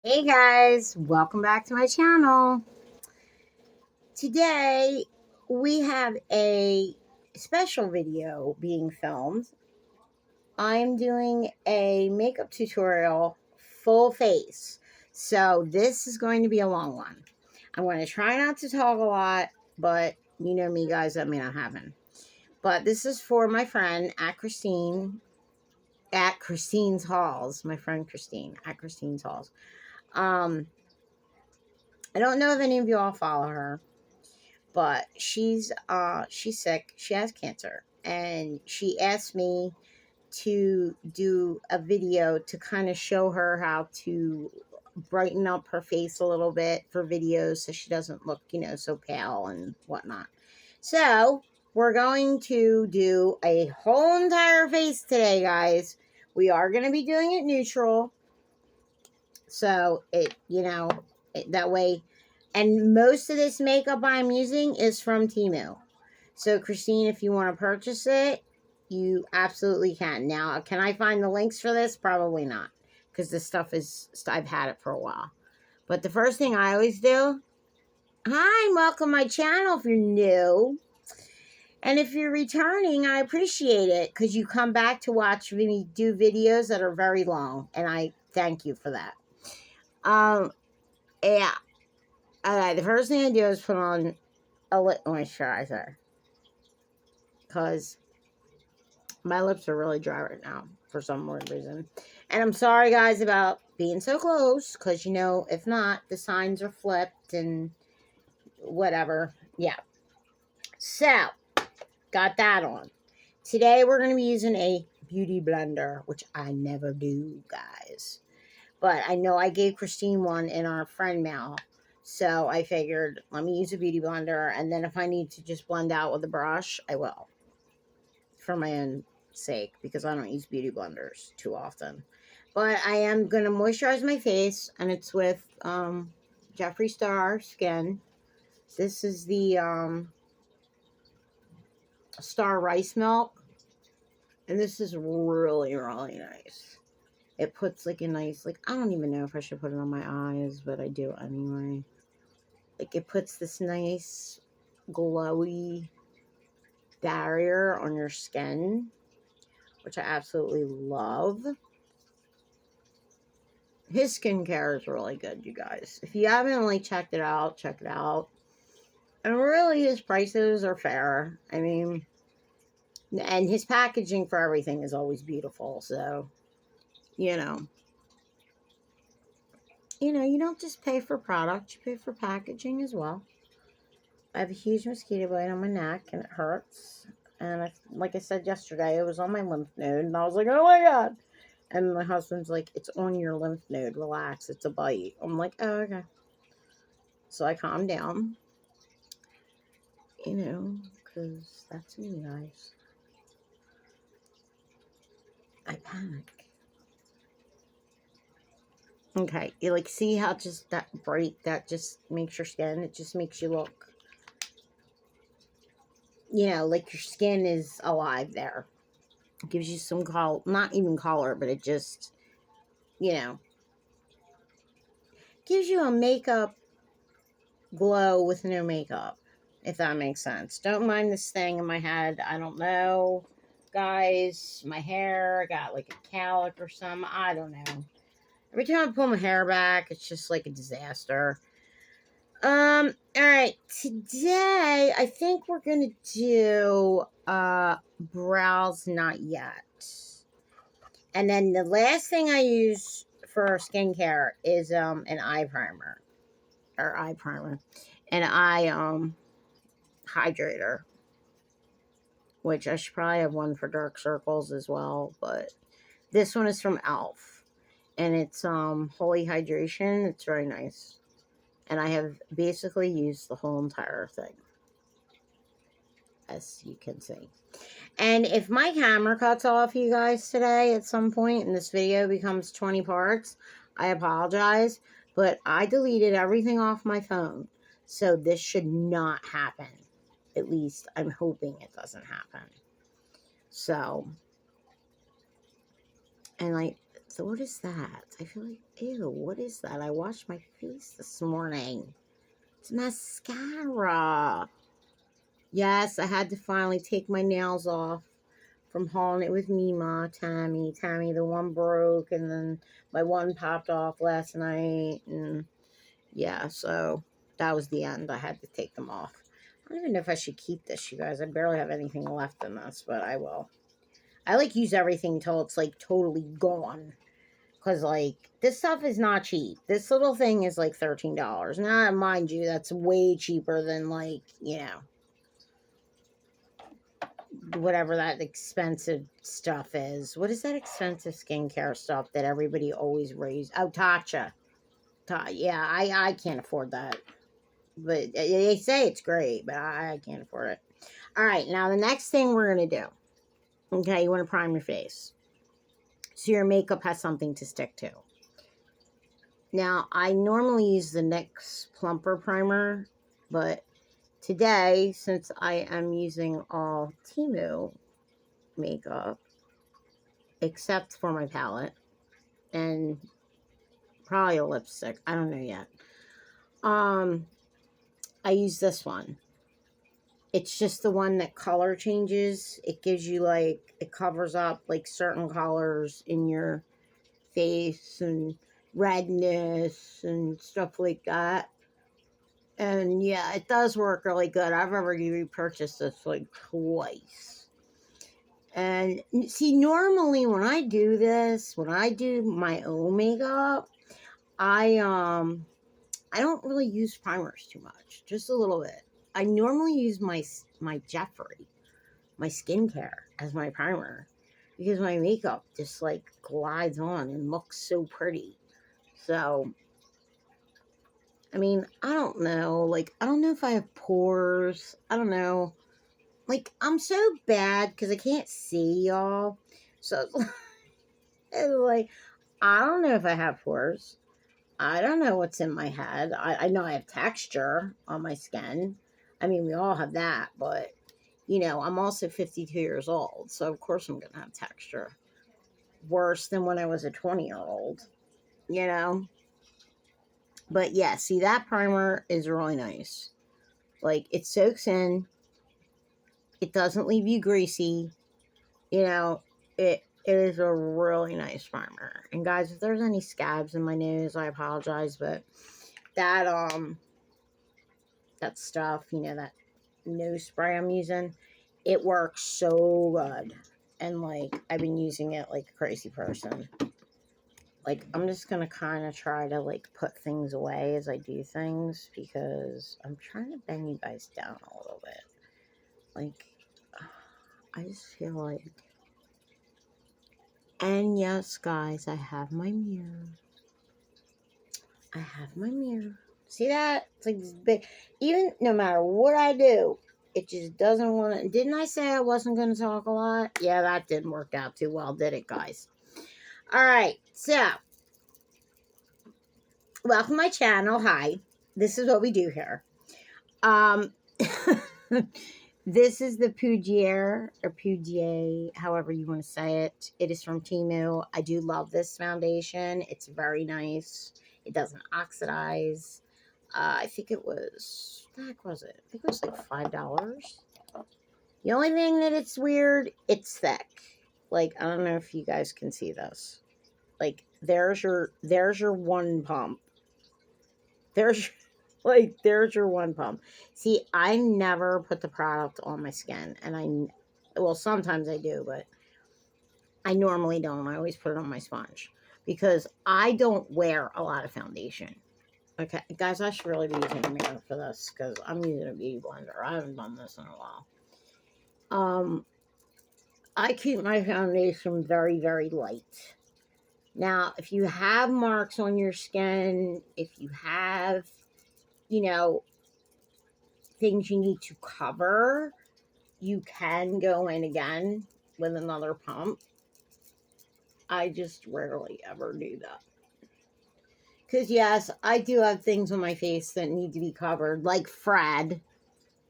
Hey guys, welcome back to my channel. Today we have a special video being filmed. I'm doing a makeup tutorial full face. So this is going to be a long one. I'm going to try not to talk a lot, but you know me guys, that may not happen. But this is for my friend at Christine's Halls. My friend Christine at Christine's Halls. I don't know if any of you all follow her, but she's sick. She has cancer, and she asked me to do a video to kind of show her how to brighten up her face a little bit for videos so she doesn't look, so pale and whatnot. So, we're going to do a whole entire face today, guys. We are going to be doing it neutral. So, that way. And most of this makeup I'm using is from Temu. So, Christine, if you want to purchase it, you absolutely can. Now, can I find the links for this? Probably not, because this stuff I've had it for a while. But the first thing I always do, hi, and welcome to my channel if you're new. And if you're returning, I appreciate it, because you come back to watch me do videos that are very long. And I thank you for that. Yeah. Alright, the first thing I do is put on a lip moisturizer, because my lips are really dry right now for some weird reason. And I'm sorry, guys, about being so close, because, if not, the signs are flipped and whatever. Yeah. So, got that on. Today, we're going to be using a beauty blender, which I never do, guys. But I know I gave Christine one in our friend mail. So I figured, let me use a beauty blender. And then if I need to just blend out with a brush, I will. For my own sake, because I don't use beauty blenders too often. But I am going to moisturize my face, and it's with Jeffree Star Skin. This is the Star Rice Milk, and this is really, really nice. It puts like a nice, I don't even know if I should put it on my eyes, but I do anyway. It puts this nice glowy barrier on your skin, which I absolutely love. His skincare is really good, you guys. If you haven't checked it out, check it out. And really, his prices are fair. I mean, and his packaging for everything is always beautiful. So, you know, you don't just pay for product; you pay for packaging as well. I have a huge mosquito bite on my neck, and it hurts. And like I said yesterday, it was on my lymph node, and I was like, "Oh my god!" And my husband's like, "It's on your lymph node. Relax. It's a bite." I'm like, "Oh, okay." So I calmed down, because that's me, guys. I panic. Okay, you see how just that bright, that just makes your skin, it just makes you look, like your skin is alive there. It gives you some color, not even color, but it just, you know, gives you a makeup glow with no makeup, if that makes sense. Don't mind this thing in my head. I don't know, guys. My hair, I got like a calic or something. I don't know. Every time I pull my hair back, it's just like a disaster. All right. Today, I think we're gonna do brows not yet. And then the last thing I use for skincare is an eye primer. Or eye primer. An eye hydrator. Which I should probably have one for dark circles as well, but this one is from Elf. And it's Holy Hydration. It's very nice. And I have basically used the whole entire thing, as you can see. And if my camera cuts off, you guys, today at some point and this video becomes 20 parts, I apologize. But I deleted everything off my phone. So this should not happen. At least I'm hoping it doesn't happen. So, and So what is that? I feel like, ew, what is that? I washed my face this morning. It's mascara. Yes, I had to finally take my nails off from hauling it with Mima, Tammy. Tammy, the one broke, and then my one popped off last night. And yeah, so that was the end. I had to take them off. I don't even know if I should keep this, you guys. I barely have anything left in this, but I will. I like use everything till it's like totally gone. Cause like this stuff is not cheap. This little thing is like $13. Now, mind you, that's way cheaper than like, whatever that expensive stuff is. What is that expensive skincare stuff that everybody always raises? Oh, Tatcha. Yeah, I can't afford that. But they say it's great, but I can't afford it. All right, now the next thing we're going to do. Okay, you want to prime your face. So your makeup has something to stick to. Now, I normally use the NYX Plumper Primer, but today, since I am using all Temu makeup, except for my palette, and probably a lipstick, I don't know yet, I use this one. It's just the one that color changes. It gives you like, it covers up like certain colors in your face and redness and stuff like that. And yeah, it does work really good. I've already repurchased this like twice. And see, normally when I do this, when I do my own makeup, I don't really use primers too much, just a little bit. I normally use my Jeffree, my skincare as my primer because my makeup just like glides on and looks so pretty. So, I mean, I don't know. Like, I don't know if I have pores. I don't know. Like, I'm so bad because I can't see y'all. So, it's like, I don't know if I have pores. I don't know what's in my head. I know I have texture on my skin. I mean, we all have that, but I'm also 52 years old, so of course I'm gonna have texture. Worse than when I was a 20-year-old, you know? But yeah, see, that primer is really nice. Like, it soaks in, it doesn't leave you greasy, it is a really nice primer. And guys, if there's any scabs in my nose, I apologize, but that that stuff, that nose spray I'm using, it works so good. And like, I've been using it like a crazy person. Like, I'm just gonna kind of try to like put things away as I do things because I'm trying to bend you guys down a little bit. Like, I just feel like, and yes, guys, I have my mirror. I have my mirror. See that? It's like this big. Even no matter what I do, it just doesn't want to. Didn't I say I wasn't going to talk a lot? Yeah, that didn't work out too well, did it, guys? All right. So, welcome to my channel. Hi. This is what we do here. This is the Pugier or Pugier, however you want to say it. It is from Temu. I do love this foundation. It's very nice. It doesn't oxidize. I think it was, what the heck was it? I think it was like $5. The only thing that it's weird, it's thick. Like, I don't know if you guys can see this. Like, there's your one pump. There's your one pump. See, I never put the product on my skin, and well, sometimes I do, but I normally don't. I always put it on my sponge because I don't wear a lot of foundation. Okay, guys, I should really be using a mirror for this because I'm using a beauty blender. I haven't done this in a while. I keep my foundation very, very light. Now, if you have marks on your skin, if you have, things you need to cover, you can go in again with another pump. I just rarely ever do that. Because, yes, I do have things on my face that need to be covered, like Fred,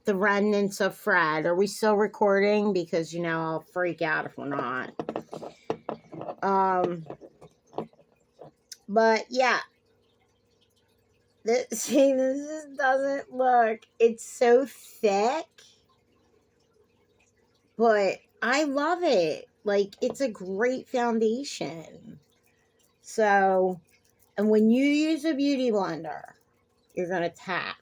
the remnants of Fred. Are we still recording? Because, I'll freak out if we're not. But yeah, see, this just doesn't look. It's so thick, but I love it. Like, it's a great foundation. So, and when you use a beauty blender, you're going to tap,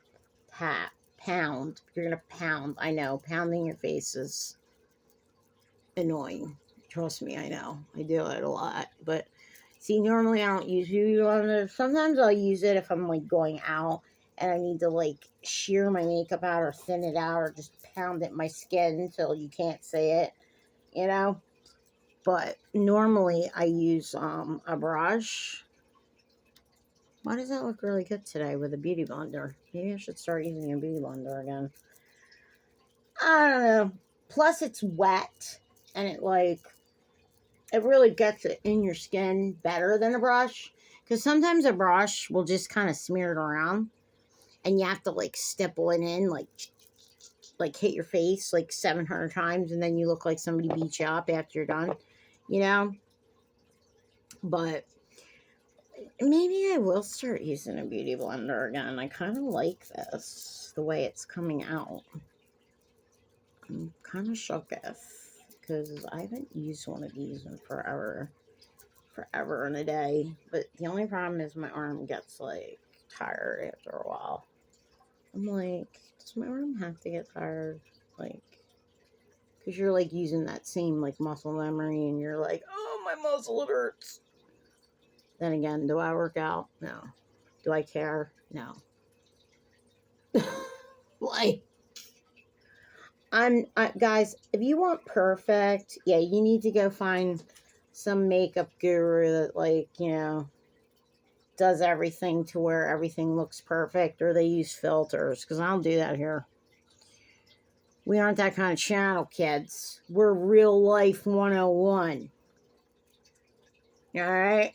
tap, pound. You're going to pound. I know, pounding your face is annoying. Trust me, I know. I do it a lot. But see, normally I don't use beauty blender. Sometimes I'll use it if I'm like going out and I need to like shear my makeup out or thin it out or just pound it in my skin until you can't see it, you know? But normally I use a brush. Why does that look really good today with a beauty blender? Maybe I should start using a beauty blender again. I don't know. Plus it's wet and it really gets it in your skin better than a brush. Because sometimes a brush will just kind of smear it around and you have to like stipple it in, like hit your face like 700 times and then you look like somebody beat you up after you're done, you know? But maybe I will start using a beauty blender again. I kind of like this, the way it's coming out. I'm kind of shook because I haven't used one of these in forever in a day. But the only problem is my arm gets like tired after a while. I'm like, does my arm have to get tired? Like, because you're like using that same like muscle memory and you're like, oh, my muscle hurts. Then again, do I work out? No. Do I care? No. Like, guys, if you want perfect, yeah, you need to go find some makeup guru that, like, you know, does everything to where everything looks perfect, or they use filters, because I don't do that here. We aren't that kind of channel, kids. We're real life 101. All right?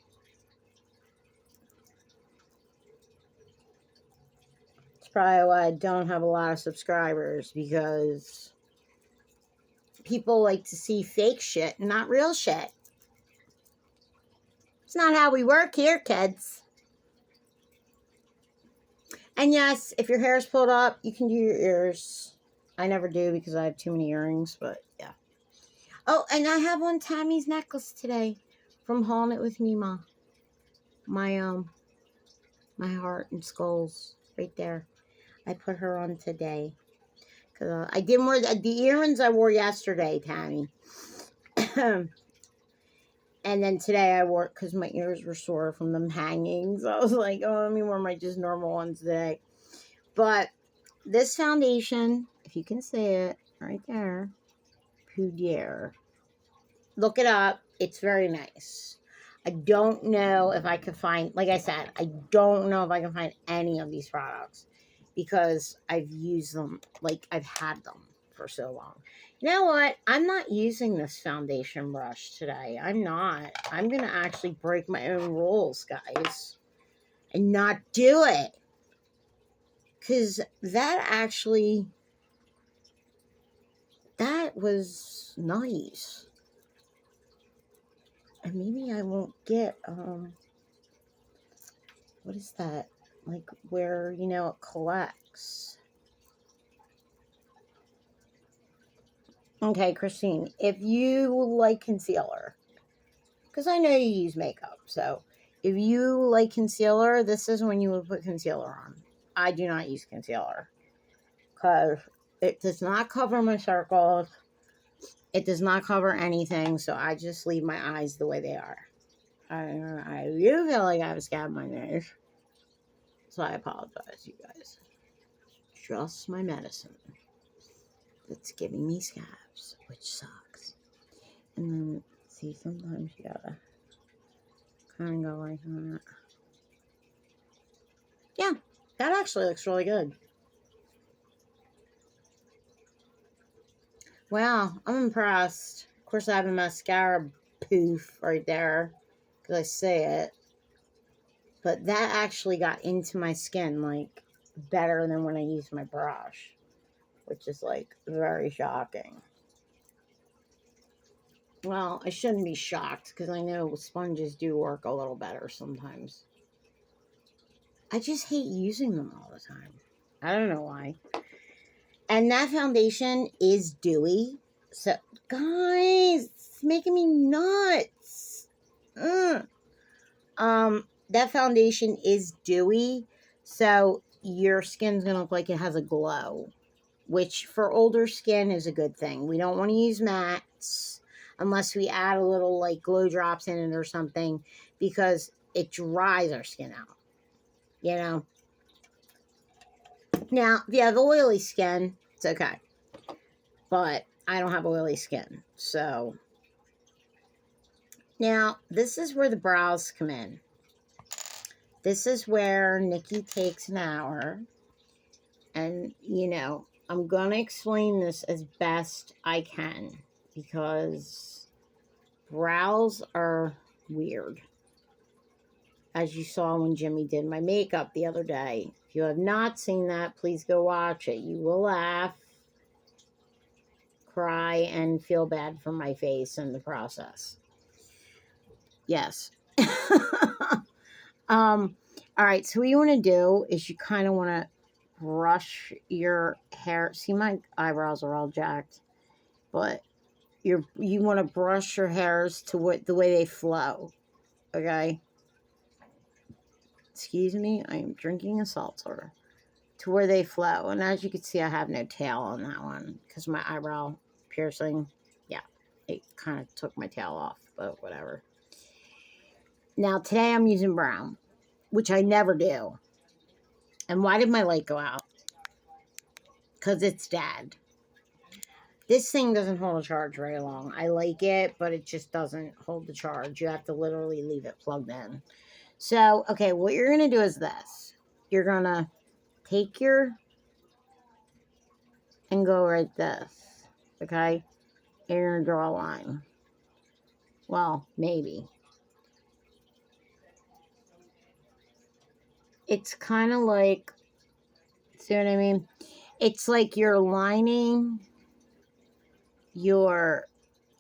It's probably why I don't have a lot of subscribers, because people like to see fake shit, not real shit. It's not how we work here, kids. And yes, if your hair is pulled up, you can do your ears. I never do because I have too many earrings, but yeah. Oh, and I have on Tammy's necklace today from Hauling It With Mima. My heart and skulls right there. I put her on today. Cause I didn't wear the earrings I wore yesterday, Tammy. And then today I wore it because my ears were sore from them hanging. So I was like, oh, let me wear my just normal ones today. But this foundation, if you can see it right there, Poudiere. Look it up. It's very nice. I don't know if I could find, like I said, I don't know if I can find any of these products because I've used them, like I've had them for so long. You know what? I'm not using this foundation brush today. I'm not. I'm going to actually break my own rules, guys, and not do it. Because that was nice. And maybe I won't get, what is that? Like where, you know, it collects. Okay, Christine, if you like concealer, because I know you use makeup, so if you like concealer, this is when you would put concealer on. I do not use concealer because it does not cover my circles. It does not cover anything, so I just leave my eyes the way they are. I do feel like I have a scab on my nose, so I apologize, you guys. Just my medicine that's giving me scabs, which sucks. And then, see, sometimes you gotta kind of go like that. Yeah, that actually looks really good. Wow, I'm impressed. Of course, I have a mascara poof right there because I say it. But that actually got into my skin, like, better than when I used my brush, which is, like, very shocking. Well, I shouldn't be shocked because I know sponges do work a little better sometimes. I just hate using them all the time. I don't know why. And that foundation is dewy. So, guys, it's making me nuts. Ugh. That foundation is dewy, so your skin's gonna look like it has a glow, which for older skin is a good thing. We don't want to use mattes unless we add a little like glow drops in it or something because it dries our skin out, you know. Now, if you have oily skin, it's okay. But I don't have oily skin. So now this is where the brows come in. This is where Nikki takes an hour. And, you know, I'm going to explain this as best I can because brows are weird. As you saw when Jimmy did my makeup the other day. If you have not seen that, please go watch it. You will laugh, cry, and feel bad for my face in the process. Yes. All right, so what you want to do is you kind of want to brush your hair. See, my eyebrows are all jacked, but you want to brush your hairs to what the way they flow. Okay. Excuse me, I am drinking a seltzer. To where they flow, and as you can see, I have no tail on that one because my eyebrow piercing. Yeah, it kind of took my tail off, but whatever. Now today I'm using brown, which I never do. And why did my light go out? Because it's dead. This thing doesn't hold a charge very long. I like it, but it just doesn't hold the charge. You have to literally leave it plugged in. So, okay, what you're going to do is this. You're going to take your and go right this. Okay? And you're going to draw a line. Well, maybe. It's kind of like, see what I mean? It's like you're lining your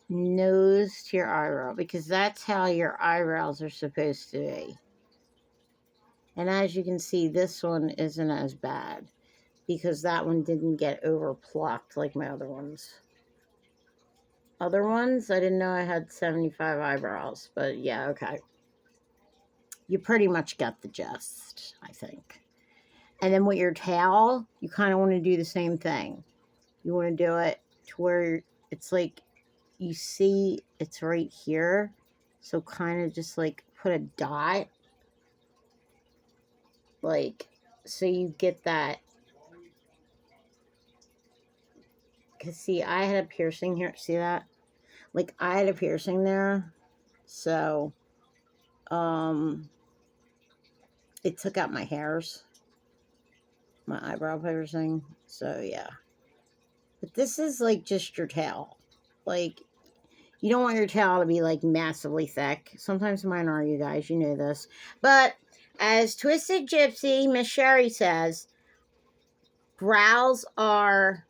nose to your eyebrow because that's how your eyebrows are supposed to be. And as you can see, this one isn't as bad because that one didn't get over plucked like my other ones. Other ones, I didn't know I had 75 eyebrows, but yeah, okay. You pretty much got the gist, I think. And then with your tail, you kind of want to do the same thing. You want to do it to where it's like you see it's right here. So kind of just like put a dot. Like, so you get that. Because see, I had a piercing here. See that? Like, I had a piercing there. So, it took out my hairs. My eyebrow piercing. So, yeah. But this is like just your tail. Like, you don't want your tail to be like massively thick. Sometimes mine are, you guys. You know this. But as Twisted Gypsy, Miss Sherry says, brows are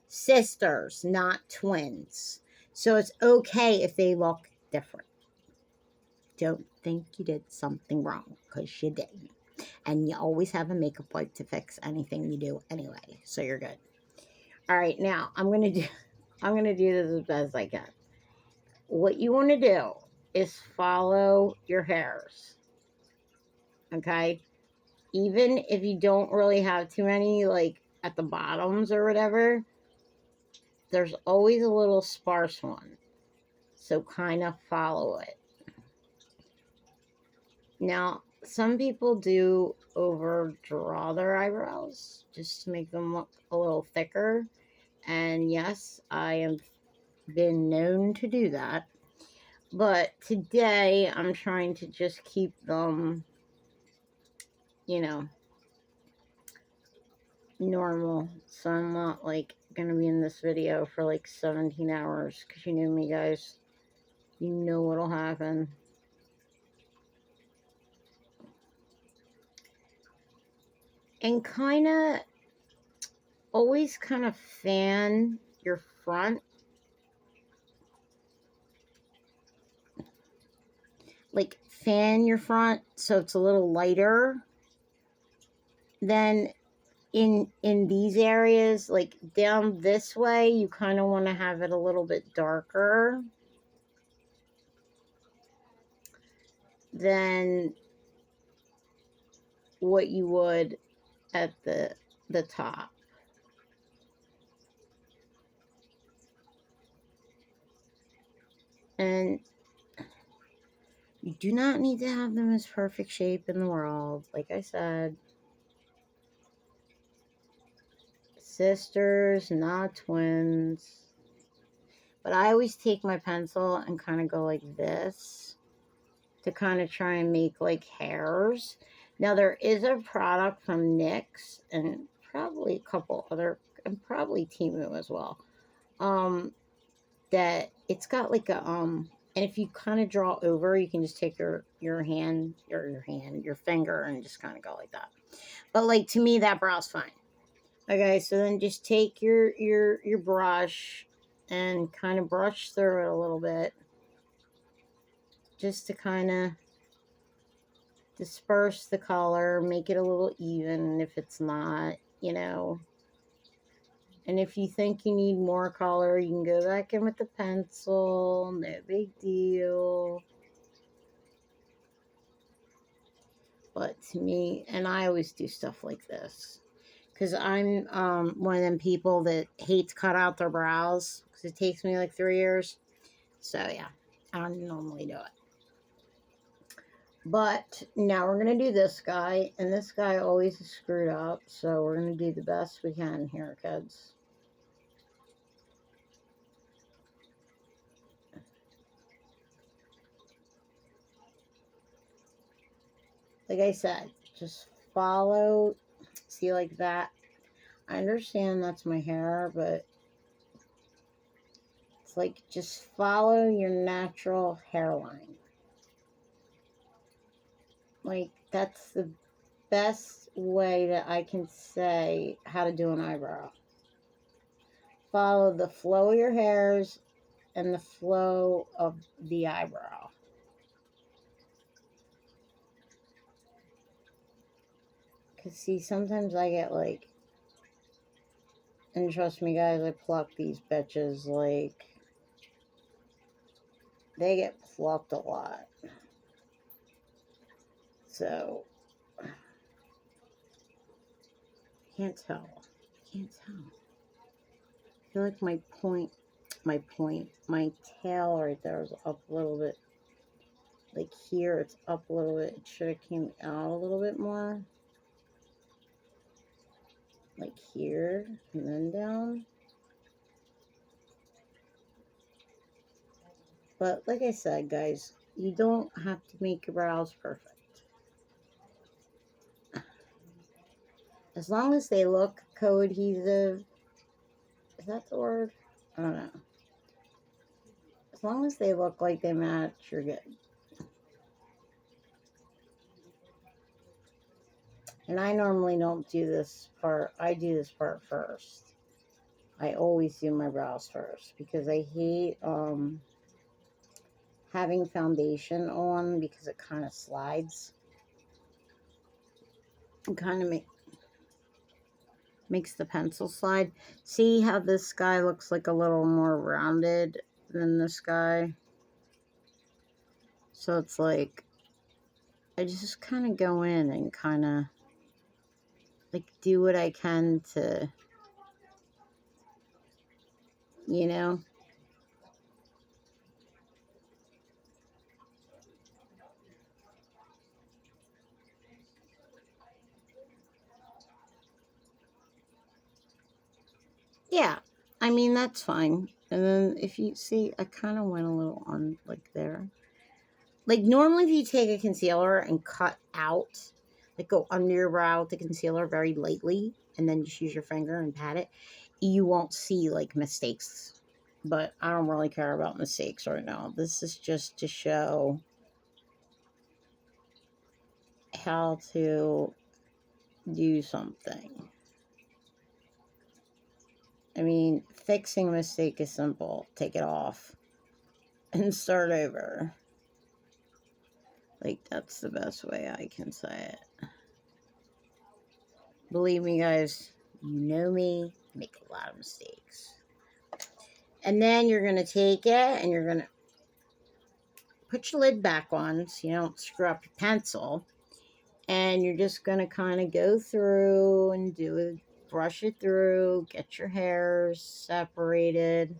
sisters, not twins. So it's okay if they look different. Don't think you did something wrong because you did. And you always have a makeup wipe to fix anything you do anyway. So you're good. All right, now I'm gonna do this as best I can. What you want to do is follow your hairs. Okay? Even if you don't really have too many like at the bottoms or whatever, there's always a little sparse one. So kind of follow it. Now, some people do overdraw their eyebrows just to make them look a little thicker. And yes, I have been known to do that. But today, I'm trying to just keep them, you know, normal. So I'm not, like, going to be in this video for, like, 17 hours. Because you know me, guys. You know what'll happen. And always kind of fan your front. like fan your front so it's a little lighter, then in these areas, like down this way, you kind of want to have it a little bit darker than what you would at the top. And you do not need to have them as perfect shape in the world. Like I said, sisters, not twins. But I always take my pencil and kind of go like this to kind of try and make like hairs. Now there is a product from NYX and probably a couple other, and probably Temu as well. That it's got like a and if you kind of draw over, you can just take your hand, your finger, and just kind of go like that. But like to me, that brow's fine. Okay, so then just take your brush and kind of brush through it a little bit, just to kind of disperse the color, make it a little even if it's not, you know. And if you think you need more color, you can go back in with the pencil. No big deal. But to me, and I always do stuff like this, because I'm one of them people that hates cut out their brows, because it takes me like 3 years. So yeah, I don't normally do it. But now we're going to do this guy, and this guy always is screwed up, so we're going to do the best we can here, kids. Like I said, just follow, see like that. I understand that's my hair, but it's like just follow your natural hairline. Like that's the best way that I can say how to do an eyebrow. Follow the flow of your hairs and the flow of the eyebrow. Because see, sometimes I get like, and trust me guys, I pluck these bitches like, they get plucked a lot. So, can't tell. Can't tell. I feel like my tail right there is up a little bit. Like here, it's up a little bit. It should have came out a little bit more. Like here, and then down. But like I said, guys, you don't have to make your brows perfect. As long as they look cohesive. Is that the word? I don't know. As long as they look like they match, you're good. And I normally don't do this part. I do this part first. I always do my brows first because I hate having foundation on because it kind of slides. It kind of makes the pencil slide. See how this guy looks like a little more rounded than this guy? So it's like, I just kind of go in and kind of like do what I can to, you know. Yeah, I mean, that's fine. And then if you see, I kind of went a little on like there. Like normally if you take a concealer and cut out, like go under your brow with the concealer very lightly, and then just use your finger and pat it, you won't see like mistakes. But I don't really care about mistakes right now. This is just to show how to do something. I mean, fixing a mistake is simple. Take it off and start over. Like, that's the best way I can say it. Believe me, guys, you know me, I make a lot of mistakes. And then you're going to take it and you're going to put your lid back on so you don't screw up your pencil. And you're just going to kind of go through and do it, brush it through, get your hairs separated,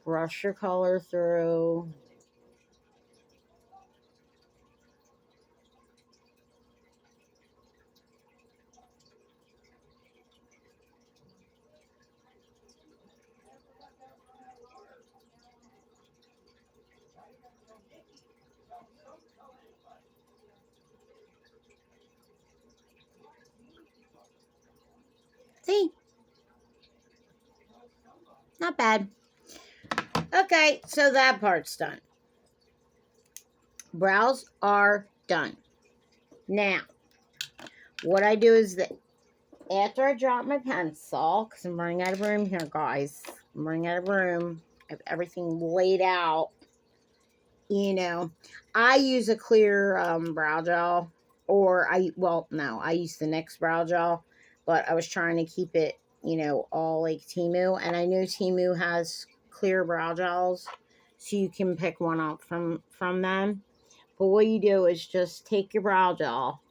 brush your color through. See? Not bad. Okay, so that part's done. Brows are done. Now, what I do is that after I drop my pencil, because I'm running out of room here, guys. I'm running out of room. I have everything laid out. You know, I use a clear brow gel. Or I use the NYX brow gel. But I was trying to keep it, all like Temu. And I know Temu has clear brow gels. So you can pick one up from them. But what you do is just take your brow gel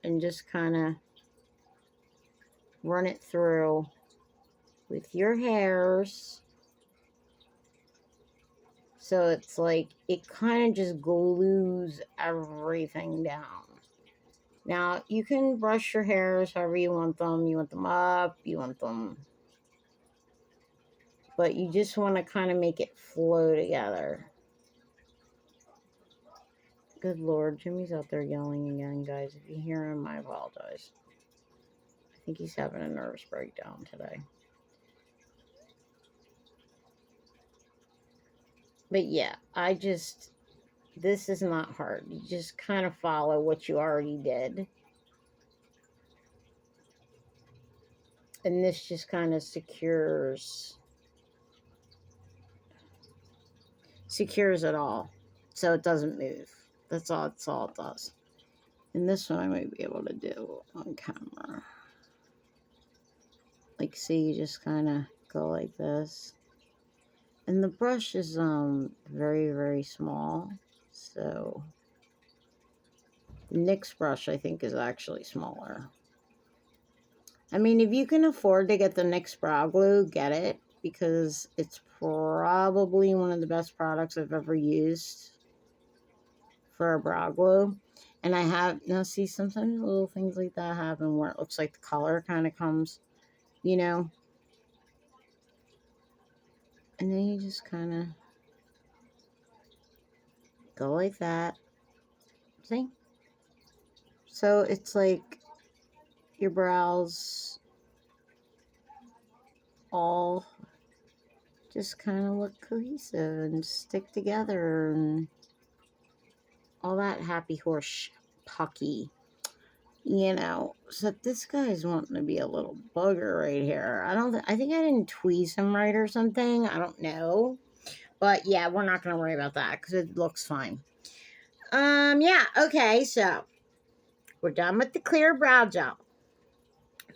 and just kind of run it through with your hairs. So it's like, it kind of just glues everything down. Now, you can brush your hairs however you want them. You want them up, you want them... But you just want to kind of make it flow together. Good Lord, Jimmy's out there yelling again, guys. If you hear him, I apologize. I think he's having a nervous breakdown today. But yeah, this is not hard. You just kind of follow what you already did. And this just kind of secures it all. So it doesn't move. That's all it does. And this one I might be able to do on camera. Like, see, you just kind of go like this. And the brush is very, very small. So the NYX brush, I think, is actually smaller. I mean, if you can afford to get the NYX brow glue, get it. Because it's probably one of the best products I've ever used for a brow glue. And I have, now see, sometimes little things like that happen where it looks like the color kind of comes, And then you just kind of go like that. See? So it's like your brows all just kind of look cohesive and stick together and all that happy horse pucky. So this guy's wanting to be a little bugger right here. I think I didn't tweeze him right or something. I don't know. But yeah, we're not going to worry about that because it looks fine. Yeah, okay, so we're done with the clear brow gel.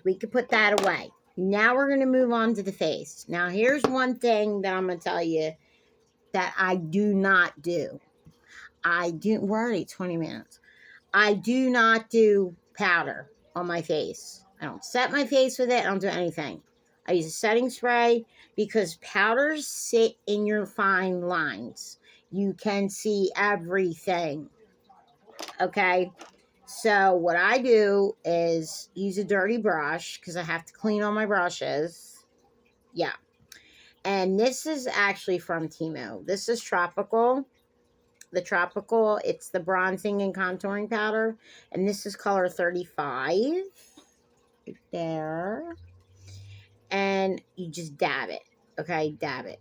We could put that away. Now we're going to move on to the face. Now here's one thing that I'm going to tell you that I do not do. We're already 20 minutes. I do not do powder on my face. I don't set my face with it. I don't do anything. I use a setting spray because powders sit in your fine lines. You can see everything. Okay? So what I do is use a dirty brush because I have to clean all my brushes. Yeah. And this is actually from Temu. This is Tropical. The Tropical, it's the bronzing and contouring powder. And this is color 35. Right there. And you just dab it. Okay, dab it.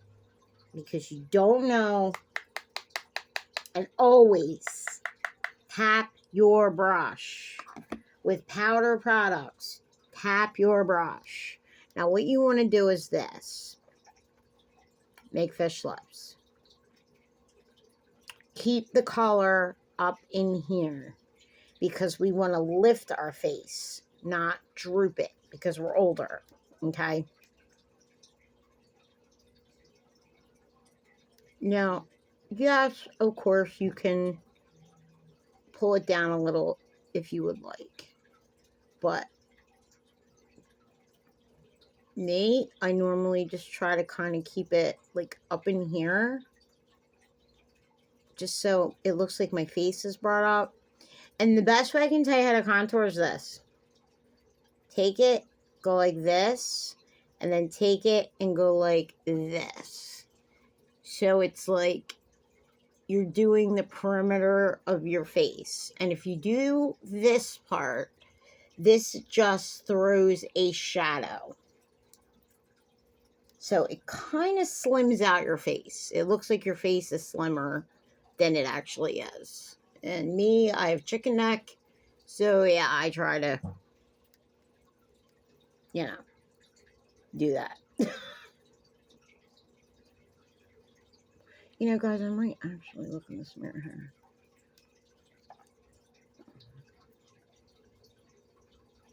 Because you don't know. And always tap your brush. With powder products, tap your brush. Now what you want to do is this. Make fish lips. Keep the color up in here because we want to lift our face, not droop it because we're older, okay? Now, yes, of course, you can pull it down a little if you would like, but me, I normally just try to kind of keep it like up in here just so it looks like my face is brought up. And the best way I can tell you how to contour is this. Take it, go like this, and then take it and go like this. So it's like you're doing the perimeter of your face. And if you do this part, this just throws a shadow. So it kind of slims out your face. It looks like your face is slimmer than it actually is. And me, I have chicken neck. So yeah, I try to, you know, do that. You know, guys, I might actually look in this mirror here.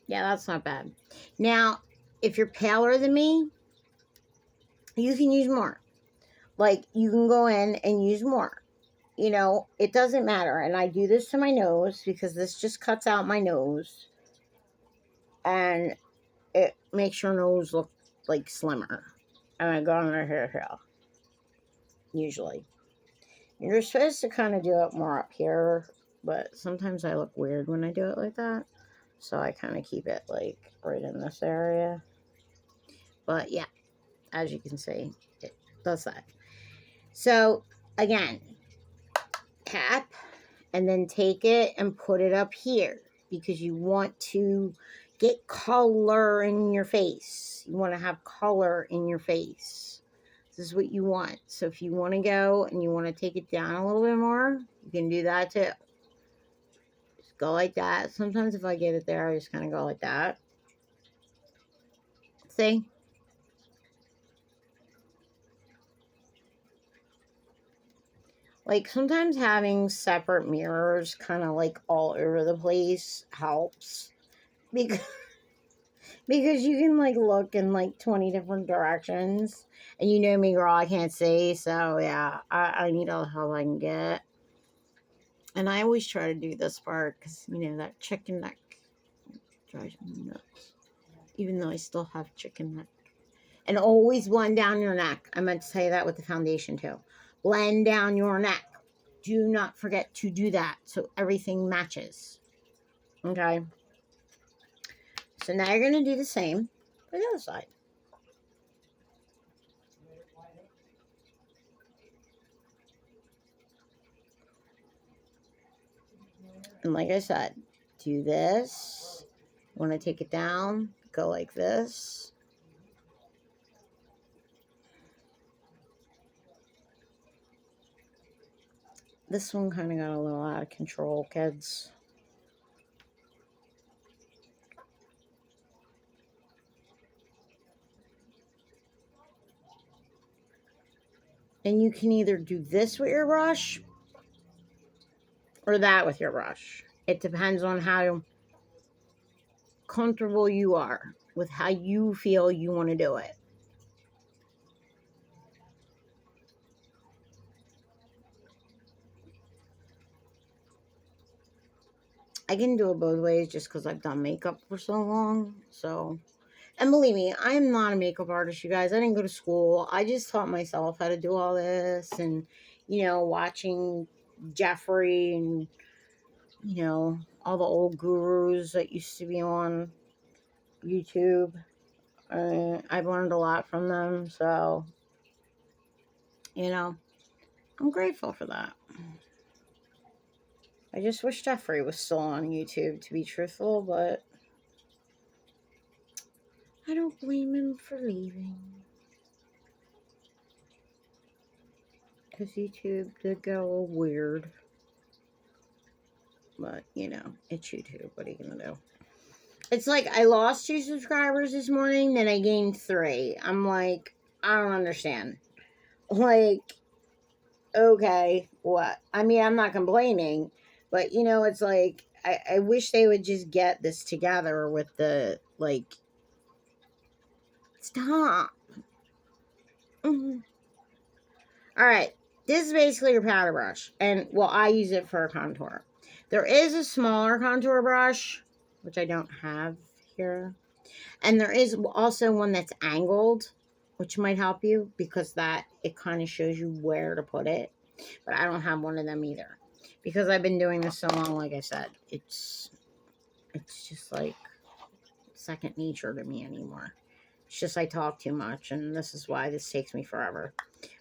Yeah, that's not bad. Now, if you're paler than me, you can use more. Like, you can go in and use more. You know, it doesn't matter. And I do this to my nose because this just cuts out my nose. And it makes your nose look, like, slimmer. And I go under here, usually. You're supposed to kind of do it more up here. But sometimes I look weird when I do it like that. So I kind of keep it, like, right in this area. But, yeah, as you can see, it does that. So, again, tap and then take it and put it up here because you want to get color in your face. You want to have color in your face. This is what you want. So if you want to go and you want to take it down a little bit more, you can do that too. Just go like that. Sometimes if I get it there, I just kind of go like that. See? Like, sometimes having separate mirrors kind of like all over the place helps. Because you can like look in like 20 different directions. And you know me, girl, I can't see. So yeah, I need all the help I can get. And I always try to do this part because, you know, that chicken neck drives me nuts. Even though I still have chicken neck. And always blend down your neck. I meant to say that with the foundation too. Blend down your neck. Do not forget to do that so everything matches. Okay. So now you're going to do the same for the other side. And like I said, do this. Want to take it down, go like this. This one kind of got a little out of control, kids. And you can either do this with your brush or that with your brush. It depends on how comfortable you are with how you feel you want to do it. I can do it both ways just because I've done makeup for so long. So, and believe me, I am not a makeup artist, you guys. I didn't go to school. I just taught myself how to do all this. And, you know, watching Jeffrey and, you know, all the old gurus that used to be on YouTube. I've learned a lot from them. So, you know, I'm grateful for that. I just wish Jeffrey was still on YouTube, to be truthful, but I don't blame him for leaving. Because YouTube did get a little weird. But, you know, it's YouTube. What are you going to do? It's like I lost 2 subscribers this morning, then I gained 3. I'm like, I don't understand. Like, okay, what? I mean, I'm not complaining, But you know, it's like I wish they would just get this together with the like. Stop. Mhm. All right. This is basically your powder brush, and well, I use it for a contour. There is a smaller contour brush, which I don't have here, and there is also one that's angled, which might help you because that it kind of shows you where to put it. But I don't have one of them either because I've been doing this so long. Like I said, it's just like second nature to me anymore. It's just I talk too much, and this is why this takes me forever.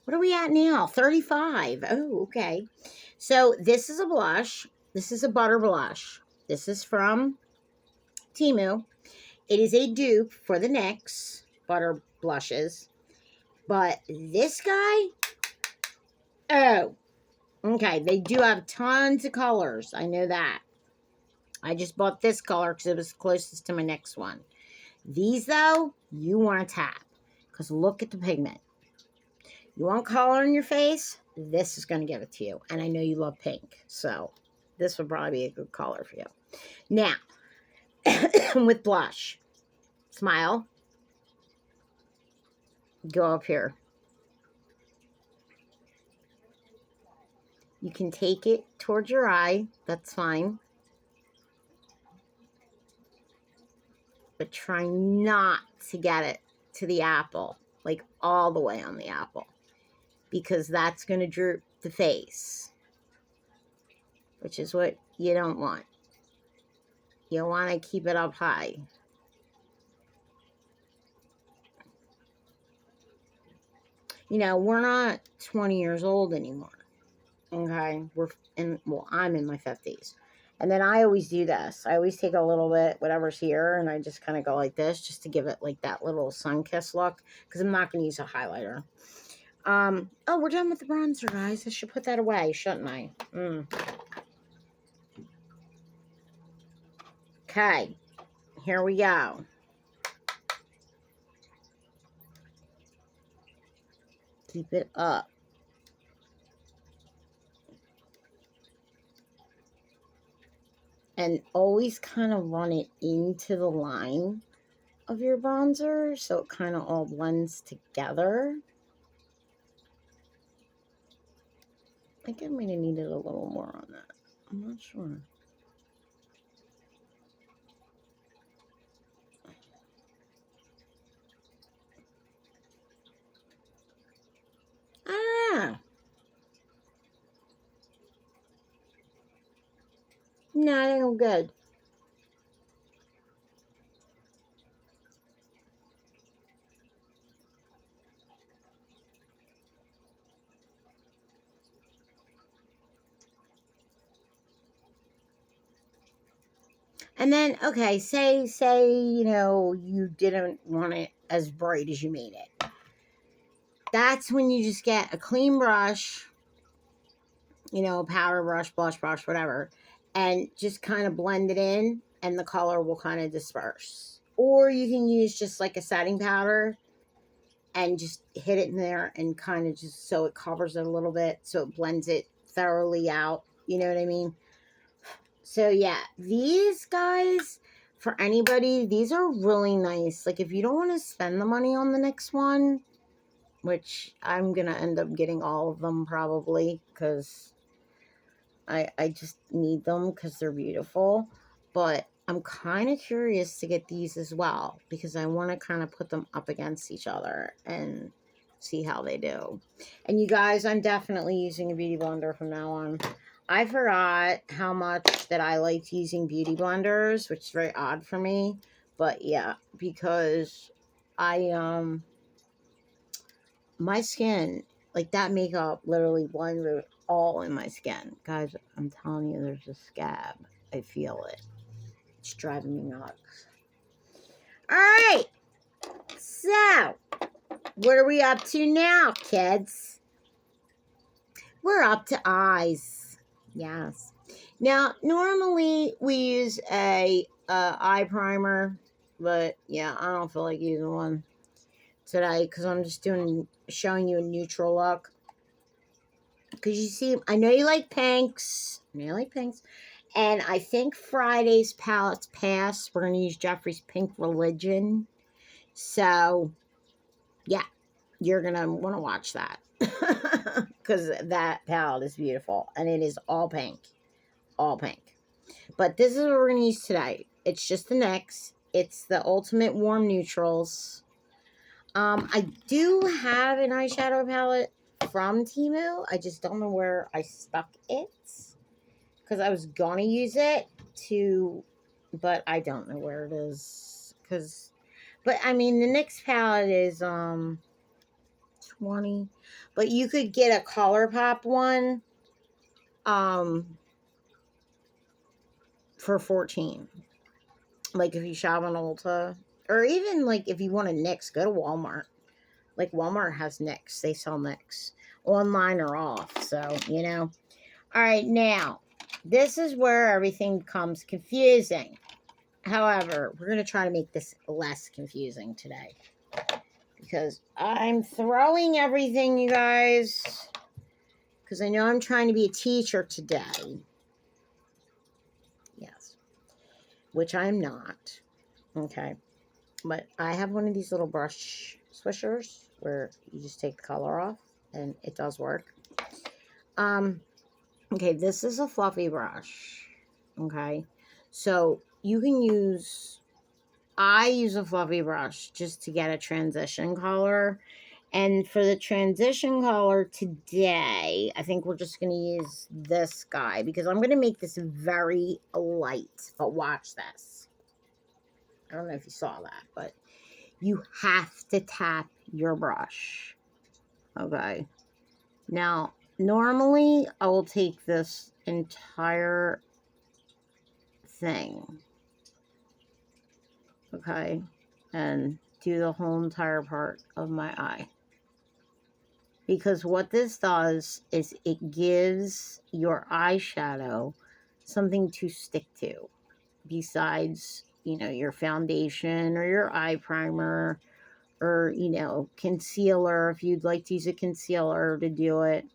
What are we at now? 35. Oh, okay. So this is a blush. This is a butter blush. This is from Temu. It is a dupe for the NYX butter blushes. But this guy, oh, okay. They do have tons of colors. I know that. I just bought this color because it was closest to my next one. These, though, you want to tap because look at the pigment. You want color in your face? This is going to give it to you. And I know you love pink, so this would probably be a good color for you. Now, with blush, smile, go up here. You can take it towards your eye. That's fine. But try not to get it to the apple, like all the way on the apple, because that's going to droop the face, which is what you don't want. You want to keep it up high. You know, we're not 20 years old anymore. Okay. I'm in my 50s. And then I always do this. I always take a little bit, whatever's here, and I just kind of go like this just to give it like that little sun kiss look because I'm not going to use a highlighter. Oh, we're done with the bronzer, guys. I should put that away, shouldn't I? Okay. Here we go. Keep it up. And always kind of run it into the line of your bronzer so it kind of all blends together. I think I might have needed a little more on that. I'm not sure. Ah! No, I think I'm good. And then, okay, say, you know, you didn't want it as bright as you made it. That's when you just get a clean brush, you know, powder brush, blush brush, whatever, and just kind of blend it in, and the color will kind of disperse. Or you can use just like a setting powder and just hit it in there and kind of just so it covers it a little bit so it blends it thoroughly out. You know what I mean? So yeah, these guys, for anybody, these are really nice. Like if you don't want to spend the money on the next one, which I'm going to end up getting all of them probably because I just need them because they're beautiful. But I'm kind of curious to get these as well because I want to kind of put them up against each other and see how they do. And you guys, I'm definitely using a beauty blender from now on. I forgot how much that I liked using beauty blenders, which is very odd for me. But yeah, because my skin, like that makeup literally blended all in my skin. Guys, I'm telling you, there's a scab. I feel it. It's driving me nuts. All right. So, what are we up to now, kids? We're up to eyes. Yes. Now, normally we use a eye primer, but yeah, I don't feel like using one today because I'm just showing you a neutral look. Because you see, I know you like pinks. I know you like pinks. And I think Friday's palettes pass. We're going to use Jeffrey's Pink Religion. So, yeah, you're going to want to watch that. Because that palette is beautiful. And it is all pink. All pink. But this is what we're going to use today. It's just the NYX. It's the Ultimate Warm Neutrals. I do have an eyeshadow palette from Temu. I just don't know where I stuck it. Because I was going to use it but I don't know where it is. But I mean, the NYX palette is 20. But you could get a ColourPop one for 14. Like if you shop on Ulta. Or even like if you want a NYX, go to Walmart. Like Walmart has NYX. They sell NYX. Online or off. So, you know. Alright, now. This is where everything becomes confusing. However, we're going to try to make this less confusing today. Because I'm throwing everything, you guys. Because I know I'm trying to be a teacher today. Yes. Which I'm not. Okay. But I have one of these little brush swishers where you just take the color off. And it does work. Okay, this is a fluffy brush. Okay. So you can I use a fluffy brush just to get a transition color. And for the transition color today, I think we're just going to use this guy because I'm going to make this very light. But watch this. I don't know if you saw that, but you have to tap your brush. Okay. Now, normally I will take this entire thing. Okay. And do the whole entire part of my eye. Because what this does is it gives your eyeshadow something to stick to. Besides, you know, your foundation or your eye primer or, you know, concealer. If you'd like to use a concealer to do it,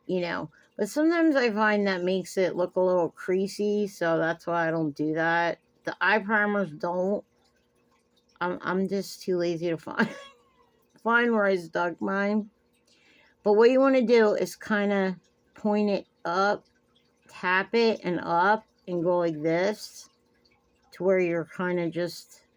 you know. But sometimes I find that makes it look a little creasy. So that's why I don't do that. The eye primers don't. I'm just too lazy to find where I stuck mine. But what you want to do is kind of point it up, tap it and up, and go like this to where you're kind of just